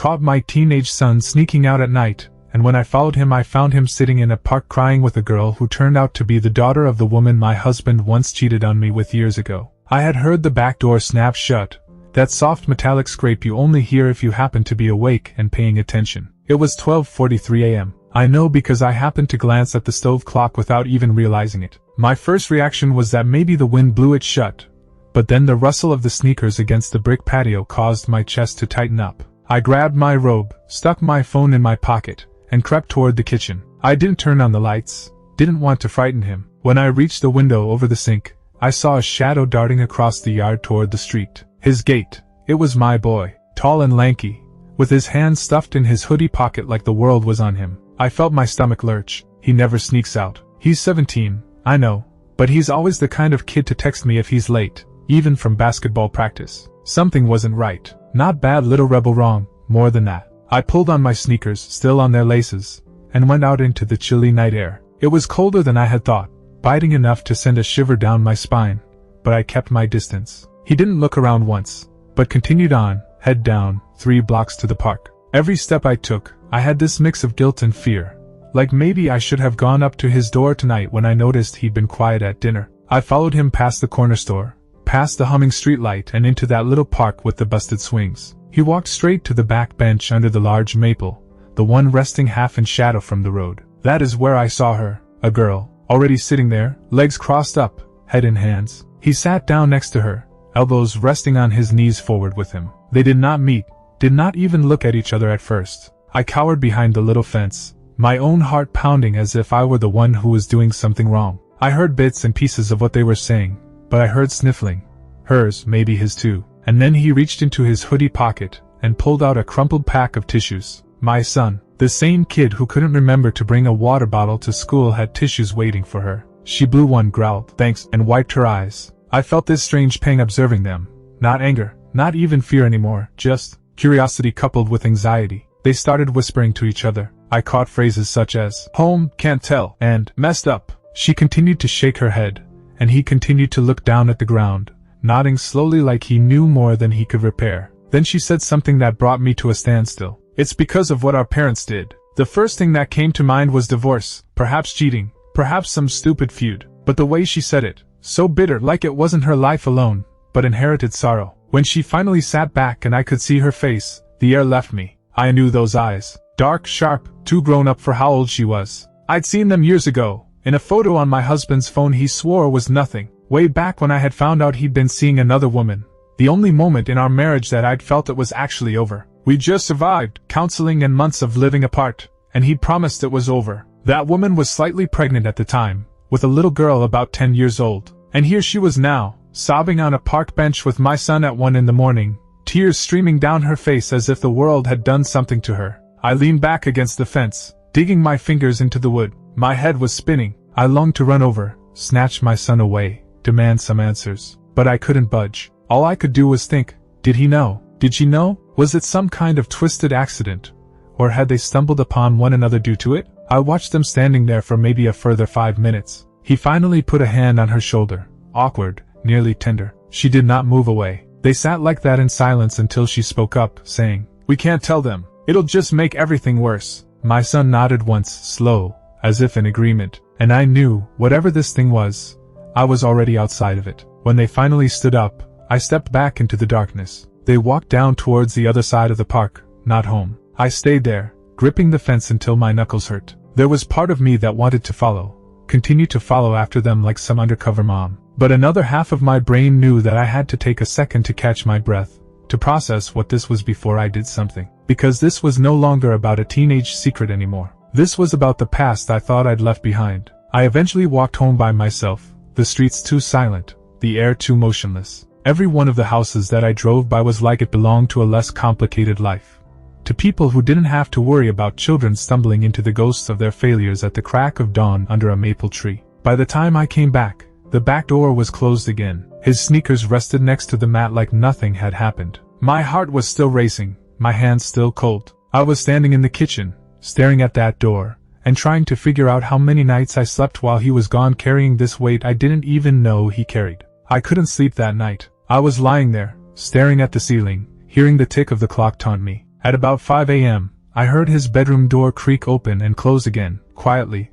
caught my teenage son sneaking out at night, and when I followed him I found him sitting in a park crying with a girl who turned out to be the daughter of the woman my husband once cheated on me with years ago. I had heard the back door snap shut, that soft metallic scrape you only hear if you happen to be awake and paying attention. It was 12:43 a.m. I know because I happened to glance at the stove clock without even realizing it. My first reaction was that maybe the wind blew it shut, but then the rustle of the sneakers against the brick patio caused my chest to tighten up. I grabbed my robe, stuck my phone in my pocket, and crept toward the kitchen. I didn't turn on the lights, didn't want to frighten him. When I reached the window over the sink, I saw a shadow darting across the yard toward the street. His gait, it was my boy, tall and lanky, with his hands stuffed in his hoodie pocket like the world was on him. I felt my stomach lurch. He never sneaks out. He's 17, I know, but he's always the kind of kid to text me if he's late, even from basketball practice. Something wasn't right. Not bad little rebel wrong, more than that. I pulled on my sneakers, still on their laces, and went out into the chilly night air. It was colder than I had thought, biting enough to send a shiver down my spine, but I kept my distance. He didn't look around once, but continued on, head down, 3 blocks to the park. Every step I took, I had this mix of guilt and fear, like maybe I should have gone up to his door tonight when I noticed he'd been quiet at dinner. I followed him past the corner store, past the humming streetlight and into that little park with the busted swings. He walked straight to the back bench under the large maple, the one resting half in shadow from the road. That is where I saw her, a girl, already sitting there, legs crossed up, head in hands. He sat down next to her, elbows resting on his knees forward with him. They did not meet, did not even look at each other at first. I cowered behind the little fence, my own heart pounding as if I were the one who was doing something wrong. I heard bits and pieces of what they were saying, but I heard sniffling. Hers, maybe his too. And then he reached into his hoodie pocket and pulled out a crumpled pack of tissues. My son, the same kid who couldn't remember to bring a water bottle to school, had tissues waiting for her. She blew one, growled, "Thanks," and wiped her eyes. I felt this strange pang observing them. Not anger, not even fear anymore, just curiosity coupled with anxiety. They started whispering to each other. I caught phrases such as, "home, can't tell," and "messed up." She continued to shake her head, and he continued to look down at the ground, nodding slowly like he knew more than he could repair. Then she said something that brought me to a standstill. "It's because of what our parents did." The first thing that came to mind was divorce, perhaps cheating, perhaps some stupid feud. But the way she said it, so bitter, like it wasn't her life alone, but inherited sorrow. When she finally sat back and I could see her face, the air left me. I knew those eyes. Dark, sharp, too grown up for how old she was. I'd seen them years ago, in a photo on my husband's phone he swore was nothing, way back when I had found out he'd been seeing another woman. The only moment in our marriage that I'd felt it was actually over. We just survived counseling and months of living apart, and he'd promised it was over. That woman was slightly pregnant at the time, with a little girl about 10 years old. And here she was now, sobbing on a park bench with my son at 1 a.m, tears streaming down her face as if the world had done something to her. I leaned back against the fence, digging my fingers into the wood. My head was spinning. I longed to run over, snatch my son away, demand some answers. But I couldn't budge. All I could do was think, did he know? Did she know? Was it some kind of twisted accident? Or had they stumbled upon one another due to it? I watched them standing there for maybe a further 5 minutes. He finally put a hand on her shoulder, awkward, nearly tender. She did not move away. They sat like that in silence until she spoke up, saying, "We can't tell them. It'll just make everything worse." My son nodded once, slow, as if in agreement, and I knew, whatever this thing was, I was already outside of it. When they finally stood up, I stepped back into the darkness. They walked down towards the other side of the park, not home. I stayed there, gripping the fence until my knuckles hurt. There was part of me that wanted to follow, continue to follow after them like some undercover mom. But another half of my brain knew that I had to take a second to catch my breath, to process what this was before I did something. Because this was no longer about a teenage secret anymore. This was about the past I thought I'd left behind. I eventually walked home by myself, the streets too silent, the air too motionless. Every one of the houses that I drove by was like it belonged to a less complicated life. To people who didn't have to worry about children stumbling into the ghosts of their failures at the crack of dawn under a maple tree. By the time I came back, the back door was closed again. His sneakers rested next to the mat like nothing had happened. My heart was still racing, my hands still cold. I was standing in the kitchen, staring at that door, and trying to figure out how many nights I slept while he was gone carrying this weight I didn't even know he carried. I couldn't sleep that night. I was lying there, staring at the ceiling, hearing the tick of the clock taunt me. At about 5 a.m., I heard his bedroom door creak open and close again, quietly.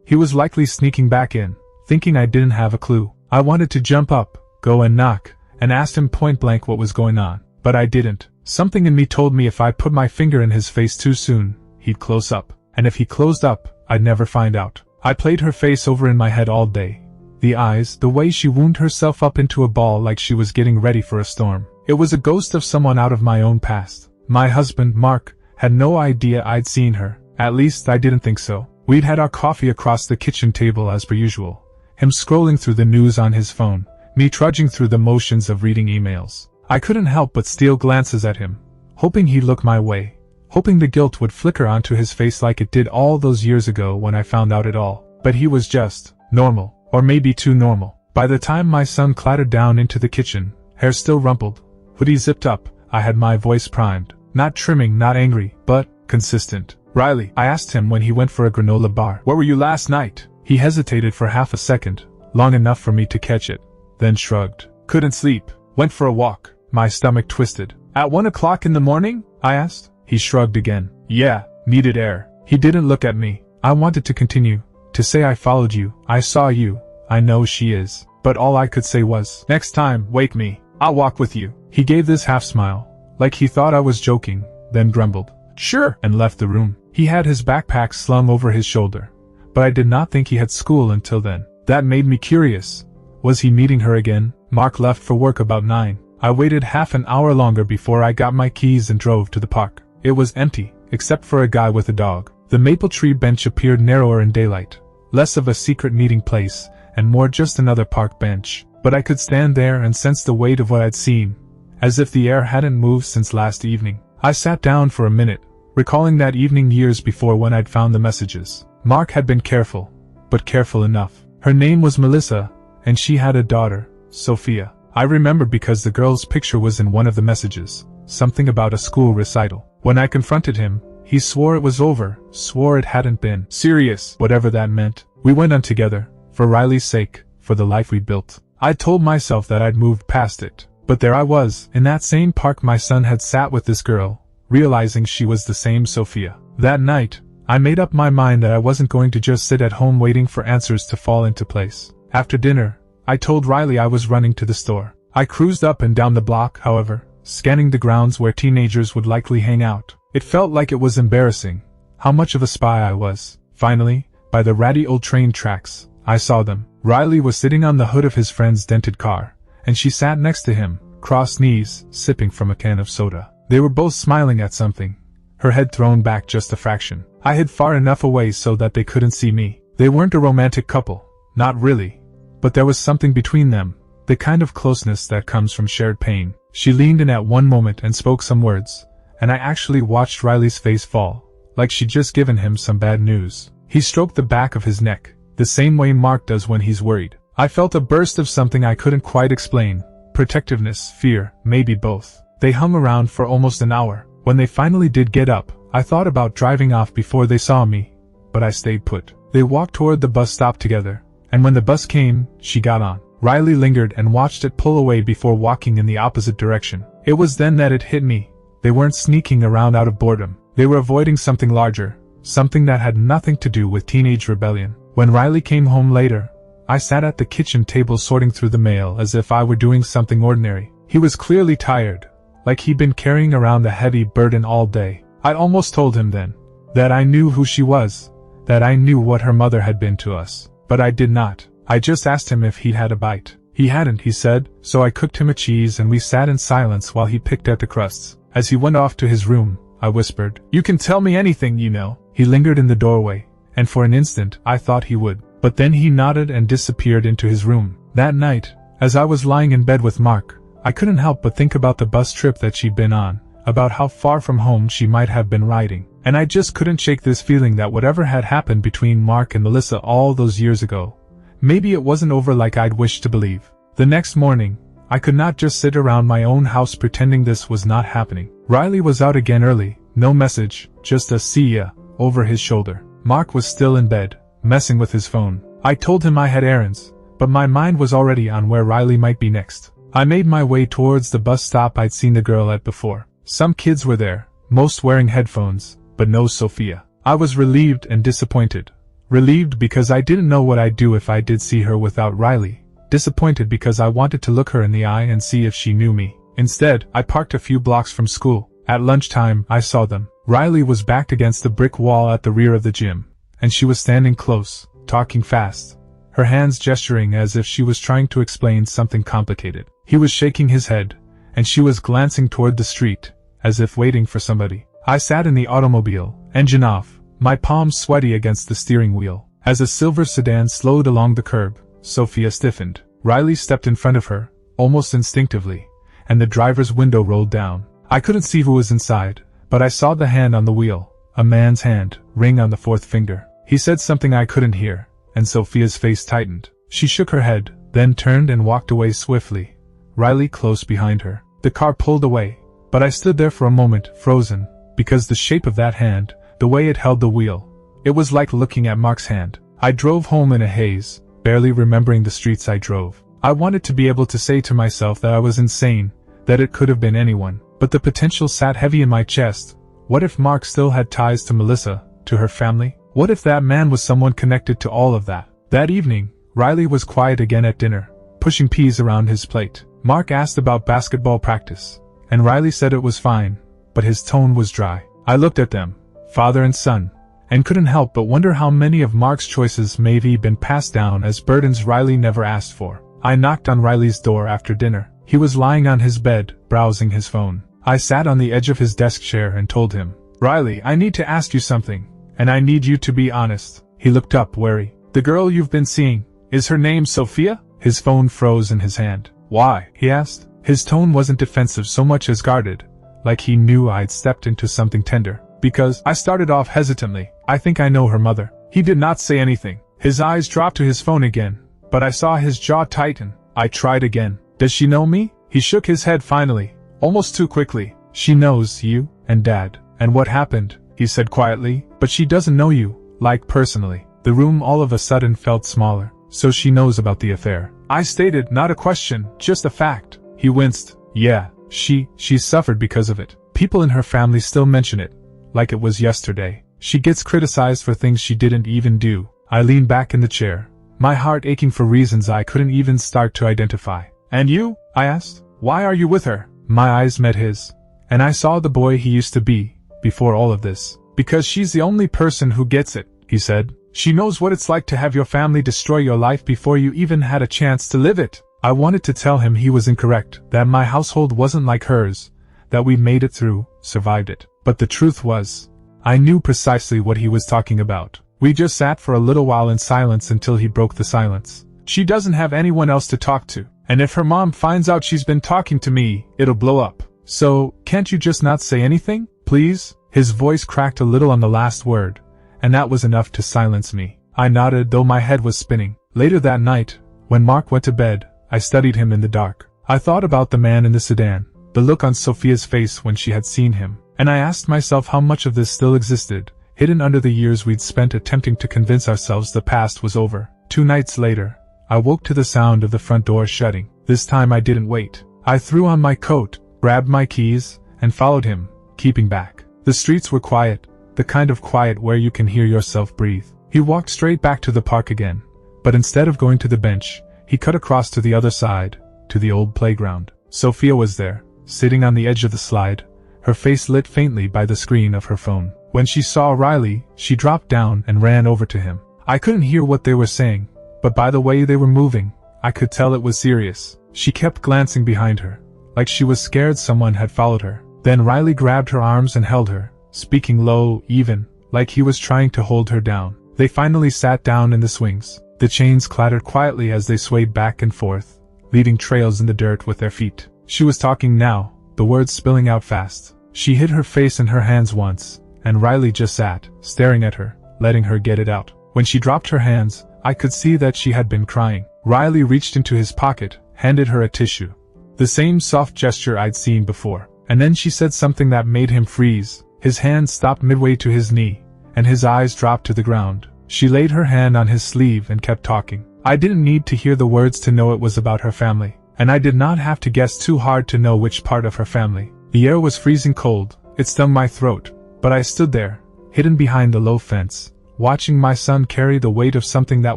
He was likely sneaking back in, thinking I didn't have a clue. I wanted to jump up, go and knock, and ask him point blank what was going on, but I didn't. Something in me told me if I put my finger in his face too soon, he'd close up, and if he closed up, I'd never find out. I played her face over in my head all day. The eyes, the way she wound herself up into a ball like she was getting ready for a storm. It was a ghost of someone out of my own past. My husband, Mark, had no idea I'd seen her. At least I didn't think so. We'd had our coffee across the kitchen table as per usual. Him scrolling through the news on his phone, me trudging through the motions of reading emails. I couldn't help but steal glances at him, hoping he'd look my way, hoping the guilt would flicker onto his face like it did all those years ago when I found out it all. But he was just normal, or maybe too normal. By the time my son clattered down into the kitchen, hair still rumpled, hoodie zipped up, I had my voice primed. Not trimming, not angry, but consistent. "Riley," I asked him when he went for a granola bar, "where were you last night?" He hesitated for half a second, long enough for me to catch it, then shrugged. "Couldn't sleep. Went for a walk." My stomach twisted. "At 1 o'clock in the morning?" I asked. He shrugged again. "Yeah, needed air." He didn't look at me. I wanted to continue, to say I followed you, I saw you, I know she is. But all I could say was, "Next time, wake me. I'll walk with you." He gave this half smile, like he thought I was joking, then grumbled, "Sure," and left the room. He had his backpack slung over his shoulder, but I did not think he had school until then. That made me curious. Was he meeting her again? Mark left for work about 9. I waited half an hour longer before I got my keys and drove to the park. It was empty, except for a guy with a dog. The maple tree bench appeared narrower in daylight, less of a secret meeting place, and more just another park bench. But I could stand there and sense the weight of what I'd seen, as if the air hadn't moved since last evening. I sat down for a minute, recalling that evening years before when I'd found the messages. Mark had been careful, but careful enough. Her name was Melissa, and she had a daughter, Sophia. I remembered because the girl's picture was in one of the messages, something about a school recital. When I confronted him, he swore it was over, swore it hadn't been serious, whatever that meant. We went on together, for Riley's sake, for the life we'd built. I told myself that I'd moved past it. But there I was, in that same park my son had sat with this girl, realizing she was the same Sophia. That night, I made up my mind that I wasn't going to just sit at home waiting for answers to fall into place. After dinner, I told Riley I was running to the store. I cruised up and down the block, however, scanning the grounds where teenagers would likely hang out. It felt like it was embarrassing, how much of a spy I was. Finally, by the ratty old train tracks, I saw them. Riley was sitting on the hood of his friend's dented car, and she sat next to him, crossed knees, sipping from a can of soda. They were both smiling at something, her head thrown back just a fraction. I hid far enough away so that they couldn't see me. They weren't a romantic couple, not really. But there was something between them, the kind of closeness that comes from shared pain. She leaned in at one moment and spoke some words, and I actually watched Riley's face fall, like she'd just given him some bad news. He stroked the back of his neck, the same way Mark does when he's worried. I felt a burst of something I couldn't quite explain. Protectiveness, fear, maybe both. They hung around for almost an hour. When they finally did get up, I thought about driving off before they saw me, but I stayed put. They walked toward the bus stop together, and when the bus came, she got on. Riley lingered and watched it pull away before walking in the opposite direction. It was then that it hit me. They weren't sneaking around out of boredom. They were avoiding something larger, something that had nothing to do with teenage rebellion. When Riley came home later, I sat at the kitchen table sorting through the mail as if I were doing something ordinary. He was clearly tired, like he'd been carrying around a heavy burden all day. I almost told him then that I knew who she was, that I knew what her mother had been to us. But I did not. I just asked him if he'd had a bite. He hadn't, he said, so I cooked him a cheese and we sat in silence while he picked at the crusts. As he went off to his room, I whispered, "You can tell me anything, you know." He lingered in the doorway, and for an instant I thought he would. But then he nodded and disappeared into his room. That night, as I was lying in bed with Mark, I couldn't help but think about the bus trip that she'd been on, about how far from home she might have been riding. And I just couldn't shake this feeling that whatever had happened between Mark and Melissa all those years ago, maybe it wasn't over like I'd wished to believe. The next morning, I could not just sit around my own house pretending this was not happening. Riley was out again early, no message, just a "see ya" over his shoulder. Mark was still in bed, messing with his phone. I told him I had errands, but my mind was already on where Riley might be next. I made my way towards the bus stop I'd seen the girl at before. Some kids were there, most wearing headphones, but no Sophia. I was relieved and disappointed. Relieved because I didn't know what I'd do if I did see her without Riley. Disappointed because I wanted to look her in the eye and see if she knew me. Instead, I parked a few blocks from school. At lunchtime, I saw them. Riley was backed against the brick wall at the rear of the gym, and she was standing close, talking fast, her hands gesturing as if she was trying to explain something complicated. He was shaking his head, and she was glancing toward the street, as if waiting for somebody. I sat in the automobile, engine off, my palms sweaty against the steering wheel. As a silver sedan slowed along the curb, Sophia stiffened. Riley stepped in front of her, almost instinctively, and the driver's window rolled down. I couldn't see who was inside, but I saw the hand on the wheel, a man's hand, ring on the fourth finger. He said something I couldn't hear, and Sophia's face tightened. She shook her head, then turned and walked away swiftly, Riley close behind her. The car pulled away, but I stood there for a moment, frozen, because the shape of that hand, the way it held the wheel, it was like looking at Mark's hand. I drove home in a haze, barely remembering the streets I drove. I wanted to be able to say to myself that I was insane, that it could have been anyone, but the potential sat heavy in my chest. What if Mark still had ties to Melissa, to her family? What if that man was someone connected to all of that? That evening, Riley was quiet again at dinner, pushing peas around his plate. Mark asked about basketball practice, and Riley said it was fine, but his tone was dry. I looked at them, father and son, and couldn't help but wonder how many of Mark's choices may have been passed down as burdens Riley never asked for. I knocked on Riley's door after dinner. He was lying on his bed, browsing his phone. I sat on the edge of his desk chair and told him, "Riley, I need to ask you something, and I need you to be honest." He looked up, wary. "The girl you've been seeing, is her name Sophia?" His phone froze in his hand. "Why?" he asked. His tone wasn't defensive so much as guarded, like he knew I'd stepped into something tender. "Because," I started off hesitantly, "I think I know her mother." He did not say anything. His eyes dropped to his phone again, but I saw his jaw tighten. I tried again. "Does she know me?" He shook his head finally, almost too quickly. "She knows you, and Dad, and what happened," he said quietly, "but she doesn't know you, like personally." The room all of a sudden felt smaller. "So she knows about the affair?" I stated, not a question, just a fact. He winced. "Yeah, she's suffered because of it. People in her family still mention it, like it was yesterday. She gets criticized for things she didn't even do." I leaned back in the chair, my heart aching for reasons I couldn't even start to identify. "And you?" I asked. "Why are you with her?" My eyes met his, and I saw the boy he used to be, before all of this. "Because she's the only person who gets it," he said. "She knows what it's like to have your family destroy your life before you even had a chance to live it." I wanted to tell him he was incorrect, that my household wasn't like hers, that we made it through, survived it. But the truth was, I knew precisely what he was talking about. We just sat for a little while in silence until he broke the silence. "She doesn't have anyone else to talk to, and if her mom finds out she's been talking to me, it'll blow up. So, can't you just not say anything, please?" His voice cracked a little on the last word, and that was enough to silence me. I nodded, though my head was spinning. Later that night, when Mark went to bed, I studied him in the dark. I thought about the man in the sedan, the look on Sophia's face when she had seen him, and I asked myself how much of this still existed, hidden under the years we'd spent attempting to convince ourselves the past was over. 2 nights later, I woke to the sound of the front door shutting. This time I didn't wait. I threw on my coat, grabbed my keys, and followed him, keeping back. The streets were quiet, the kind of quiet where you can hear yourself breathe. He walked straight back to the park again, but instead of going to the bench, he cut across to the other side, to the old playground. Sophia was there, sitting on the edge of the slide, her face lit faintly by the screen of her phone. When she saw Riley, she dropped down and ran over to him. I couldn't hear what they were saying, but by the way they were moving, I could tell it was serious. She kept glancing behind her, like she was scared someone had followed her. Then Riley grabbed her arms and held her, speaking low, even, like he was trying to hold her down. They finally sat down in the swings. The chains clattered quietly as they swayed back and forth, leaving trails in the dirt with their feet. She was talking now, the words spilling out fast. She hid her face in her hands once, and Riley just sat, staring at her, letting her get it out. When she dropped her hands, I could see that she had been crying. Riley reached into his pocket, handed her a tissue. The same soft gesture I'd seen before. And then she said something that made him freeze. His hand stopped midway to his knee, and his eyes dropped to the ground. She laid her hand on his sleeve and kept talking. I didn't need to hear the words to know it was about her family, and I did not have to guess too hard to know which part of her family. The air was freezing cold, It stung my throat, but I stood there, hidden behind the low fence, watching my son carry the weight of something that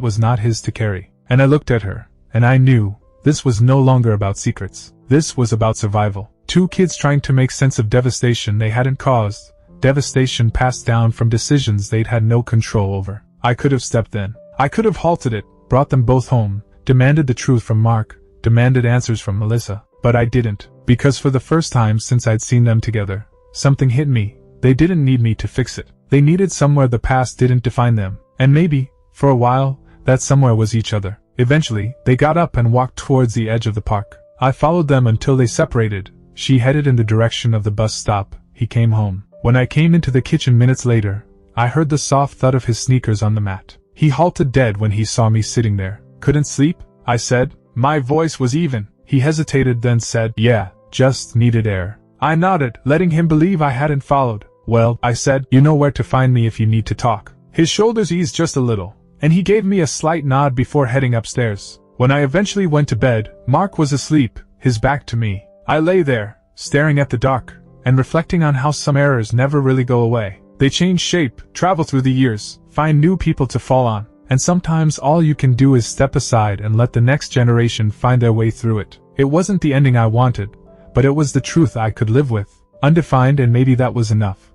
was not his to carry. And I looked at her, and I knew, this was no longer about secrets. This was about survival. Two kids trying to make sense of devastation they hadn't caused, devastation passed down from decisions they'd had no control over. I could have stepped in. I could have halted it, brought them both home, demanded the truth from Mark, demanded answers from Melissa. But I didn't, because for the first time since I'd seen them together, something hit me. They didn't need me to fix it. They needed somewhere the past didn't define them. And maybe, for a while, that somewhere was each other. Eventually, they got up and walked towards the edge of the park. I followed them until they separated. She headed in the direction of the bus stop. He came home. When I came into the kitchen minutes later, I heard the soft thud of his sneakers on the mat. He halted dead when he saw me sitting there. Couldn't sleep? I said. My voice was even. He hesitated, then said, yeah, just needed air. I nodded, letting him believe I hadn't followed. Well, I said, you know where to find me if you need to talk. His shoulders eased just a little, and he gave me a slight nod before heading upstairs. When I eventually went to bed, Mark was asleep, his back to me. I lay there, staring at the dark, and reflecting on how some errors never really go away. They change shape, travel through the years, find new people to fall on. And sometimes all you can do is step aside and let the next generation find their way through it. It wasn't the ending I wanted, but it was the truth I could live with. Undefined, and maybe that was enough.